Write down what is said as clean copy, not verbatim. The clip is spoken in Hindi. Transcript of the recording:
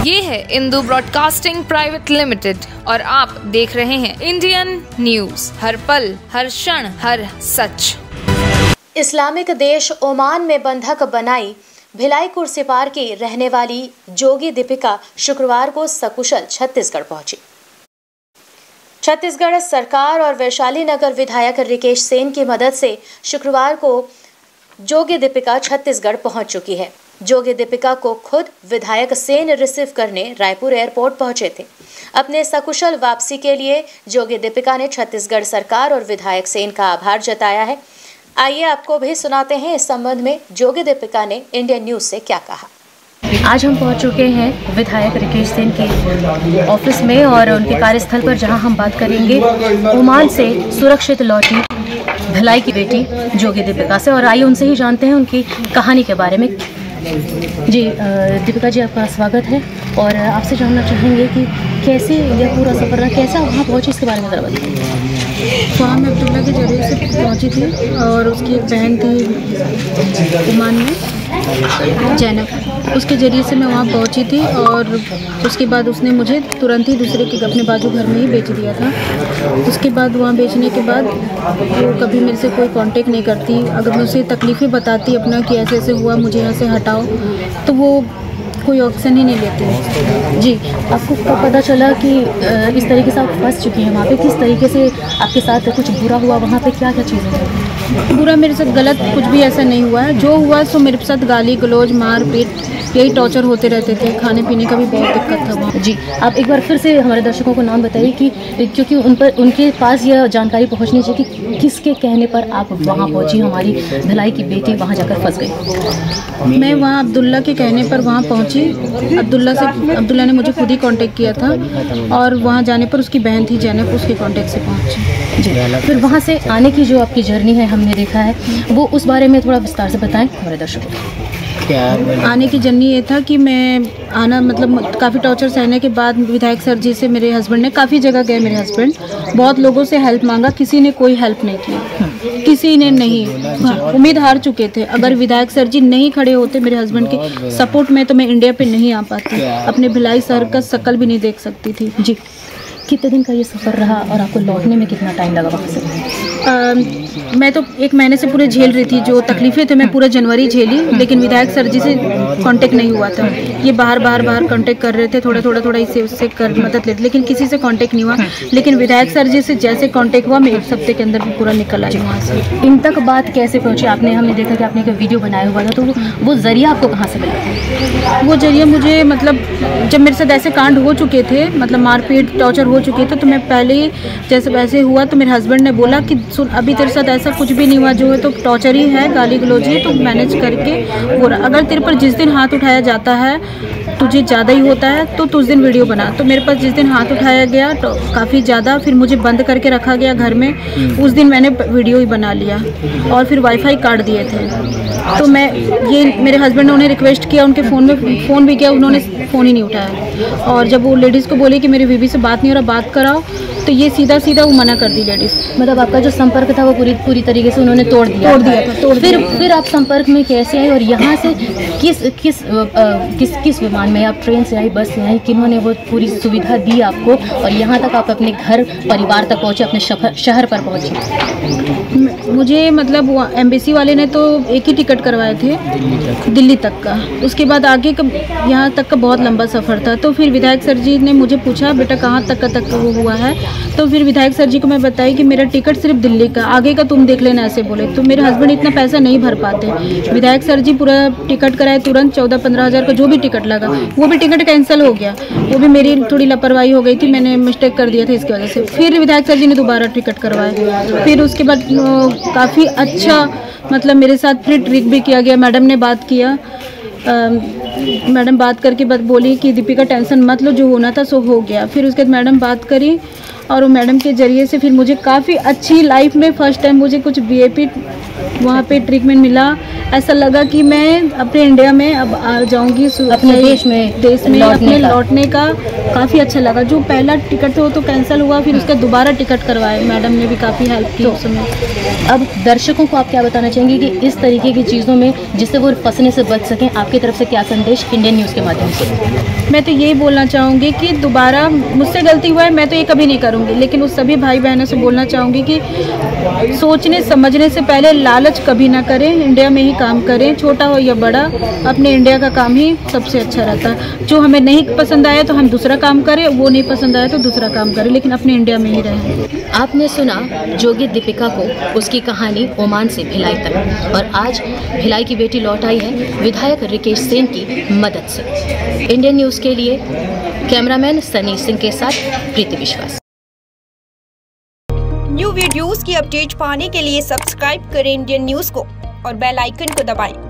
ये है इंदू ब्रॉडकास्टिंग प्राइवेट लिमिटेड और आप देख रहे हैं इंडियन न्यूज, हर पल, हर क्षण, हर सच। इस्लामिक देश ओमान में बंधक बनाई भिलाई कुर्सीपार की रहने वाली जोगी दीपिका शुक्रवार को सकुशल छत्तीसगढ़ पहुंची। छत्तीसगढ़ सरकार और वैशाली नगर विधायक रिकेश सेन की मदद से शुक्रवार को जोगी दीपिका छत्तीसगढ़ पहुंच चुकी है। जोगी दीपिका को खुद विधायक सेन रिसीव करने रायपुर एयरपोर्ट पहुंचे थे। अपने सकुशल वापसी के लिए जोगी दीपिका ने छत्तीसगढ़ सरकार और विधायक सेन का आभार जताया है। आइए आपको भी सुनाते हैं इस संबंध में जोगी दीपिका ने इंडियन न्यूज से क्या कहा। आज हम पहुंच चुके हैं विधायक रिकेश सेन के ऑफिस में और उनके कार्यस्थल पर, जहां हम बात करेंगे ओमान से सुरक्षित लौटी भिलाई की बेटी जोगी दीपिका से। और आइए उनसे ही जानते हैं उनकी कहानी के बारे में। जी दीपिका जी, आपका स्वागत है और आपसे जानना चाहेंगे कि कैसे यह पूरा सफ़र रहा, कैसा वहाँ पहुँची, इसके बारे में ज़रा बताइए। वहाँ मैं अब्दुल्ला के जरिए से पहुँची थी और उसकी एक बहन थी ओमान में, जैनब, उसके ज़रिए से मैं वहाँ पहुँची थी। और उसके बाद उसने मुझे तुरंत ही दूसरे के अपने बाजू घर में ही बेच दिया था। उसके बाद वहाँ बेचने के बाद वो कभी मेरे से कोई कांटेक्ट नहीं करती। अगर मैं उसे तकलीफ़ें बताती अपना कि ऐसे ऐसे हुआ, मुझे यहाँ से हटाओ, तो वो कोई ऑप्शन ही नहीं लेती। जी, आपको कब पता चला कि इस तरीके से आप फंस चुकी हैं वहाँ पे? किस तरीके से आपके साथ कुछ बुरा हुआ वहाँ पे? क्या क्या चीज़ें हुई? बुरा मेरे साथ गलत कुछ भी ऐसा नहीं हुआ है। जो हुआ सो मेरे साथ गाली गलौज, मार पीट, यही टॉर्चर होते रहते थे। खाने पीने का भी बहुत दिक्कत था वहाँ। जी, आप एक बार फिर से हमारे दर्शकों को नाम बताइए कि क्योंकि उनके पास यह जानकारी पहुँचनी चाहिए कि किसके कहने पर आप वहाँ पहुँची, हमारी भिलाई की बेटी वहाँ जाकर फंस गई। मैं वहाँ अब्दुल्ला के कहने पर वहाँ पहुँची। अब्दुल्ला ने मुझे खुद ही कांटेक्ट किया था और वहाँ जाने पर उसकी बहन थी जैनब, उसके कांटेक्ट से पहुँची। जी, फिर वहाँ से आने की जो आपकी जर्नी है हमने देखा है, वो उस बारे में थोड़ा विस्तार से बताएं हमारे दर्शकों को। आने की जर्नी ये था कि मैं आना मतलब काफ़ी टॉर्चर सहने के बाद विधायक सर जी से मेरे हस्बैंड ने, काफ़ी जगह गए मेरे हस्बैंड, बहुत लोगों से हेल्प मांगा, किसी ने कोई हेल्प नहीं की, किसी ने नहीं। उम्मीद हार चुके थे। अगर विधायक सर जी नहीं खड़े होते मेरे हस्बैंड के सपोर्ट में तो मैं इंडिया पे नहीं आ पाती, अपने भिलाई शहर का शक्ल भी नहीं देख सकती थी। जी, कितने दिन का ये सफ़र रहा और आपको लौटने में कितना टाइम लगा वहाँ से? मैं तो 1 महीने से पूरे झेल रही थी। जो तकलीफ़ें थे मैं पूरा जनवरी झेली, लेकिन विधायक सर जी से कांटेक्ट नहीं हुआ था। ये बाहर कांटेक्ट कर रहे थे, थोड़ा इससे उससे कर मदद लेते, लेकिन किसी से कांटेक्ट नहीं हुआ। लेकिन विधायक सर जी से जैसे कांटेक्ट हुआ, मैं 1 हफ्ते के अंदर भी पूरा निकल आई वहाँ से। इन तक बात कैसे पहुँची? हमने देखा कि आपने एक वीडियो बनाया हुआ था, तो वो जरिया आपको कहाँ से मिला? वो जरिया मुझे मतलब जब मेरे साथ ऐसे कांड हो चुके थे, मतलब मारपीट टॉर्चर हो चुके थे, तो मैं पहले ही जैसे वैसे हुआ तो मेरे हस्बैंड ने बोला कि सुन, अभी तेरे साथ ऐसा कुछ भी नहीं हुआ, जो है तो टॉर्चर ही है, गाली गलौज ही, तो मैनेज करके वो अगर तेरे पर जिस दिन हाथ उठाया जाता है तुझे ज़्यादा ही होता है तो उस दिन वीडियो बना। तो मेरे पास जिस दिन हाथ उठाया गया तो काफ़ी ज़्यादा, फिर मुझे बंद करके रखा गया घर में, उस दिन मैंने वीडियो ही बना लिया और फिर वाईफाई काट दिए थे। तो मैं ये मेरे हस्बैंड ने उन्हें रिक्वेस्ट किया, उनके फ़ोन भी किया, उन्होंने फ़ोन ही नहीं उठाया। और जब वो लेडीज़ को बोले कि मेरी बीवी से बात नहीं हो रहा, बात कराओ, तो ये सीधा वो मना कर दी लेडीज़। मतलब आपका जो संपर्क था वो पूरी तरीके से उन्होंने तोड़ दिया था। फिर आप संपर्क में कैसे आए और यहाँ से किस विमान में आप? ट्रेन से आई, बस से आई? किन्होंने वो पूरी सुविधा दी आपको और यहाँ तक आप अपने घर परिवार तक पहुँचे, अपने शहर पर पहुँचे? मुझे मतलब एम्बेसी वाले ने तो एक ही टिकट करवाए थे दिल्ली तक का, उसके बाद आगे का यहाँ तक का बहुत लंबा सफ़र था। तो फिर विधायक सर जी ने मुझे पूछा, बेटा कहाँ तक वो हुआ है? तो फिर विधायक सर जी को मैं बताई कि मेरा टिकट सिर्फ दिल्ली का, आगे का तुम देख लेना, ऐसे बोले। तो मेरे हस्बैंड इतना पैसा नहीं भर पाते। विधायक सर जी पूरा टिकट कराए तुरंत, 14-15 हज़ार का जो भी टिकट लगा, वो भी टिकट कैंसिल हो गया। वो भी मेरी थोड़ी लापरवाही हो गई थी, मैंने मिस्टेक कर दिया था इसकी वजह से। फिर विधायक सर जी ने दोबारा टिकट करवाए। फिर उसके बाद काफ़ी अच्छा मतलब मेरे साथ फिर ट्रिक भी किया गया। मैडम ने बात किया, मैडम बात करके बोली कि दीपिका टेंशन मत लो, जो होना था सो हो गया। फिर उसके बाद मैडम बात करी और वो मैडम के ज़रिए से फिर मुझे काफ़ी अच्छी लाइफ में फर्स्ट टाइम मुझे कुछ VIP वहाँ पे ट्रीटमेंट मिला। ऐसा लगा कि मैं अपने इंडिया में अब आ जाऊँगी, अपने देश में अपने लौटने का काफ़ी अच्छा लगा। जो पहला टिकट था वो तो कैंसिल हुआ, फिर उसका दोबारा टिकट करवाए। मैडम ने भी काफ़ी हेल्प की उस समय। अब दर्शकों को आप क्या बताना चाहेंगे कि इस तरीके की चीज़ों में जिससे वो फंसने से बच सकें, आपकी तरफ से क्या संदेश इंडियन न्यूज़ के माध्यम से? मैं तो यही बोलना चाहूँगी कि दोबारा मुझसे गलती हुआ है, मैं तो ये कभी नहीं करूँगी, लेकिन उस सभी भाई बहनों से बोलना चाहूँगी कि सोचने समझने से पहले लालच कभी ना करें, इंडिया में ही काम करें, छोटा हो या बड़ा, अपने इंडिया का काम ही सबसे अच्छा रहता है। जो हमें नहीं पसंद आया तो हम दूसरा काम करें, वो नहीं पसंद आया तो दूसरा काम करें, लेकिन अपने इंडिया में ही रहें। आपने सुना जोगी दीपिका को, उसकी कहानी ओमान से भिलाई तक, और आज भिलाई की बेटी लौट आई है विधायक रिकेश सेन की मदद से। इंडियन न्यूज़ के लिए कैमरामैन सनी सिंह के साथ प्रीति विश्वास। न्यू वीडियोस की अपडेट पाने के लिए सब्सक्राइब करें इंडियन न्यूज़ को और बेल आइकन को दबाएं।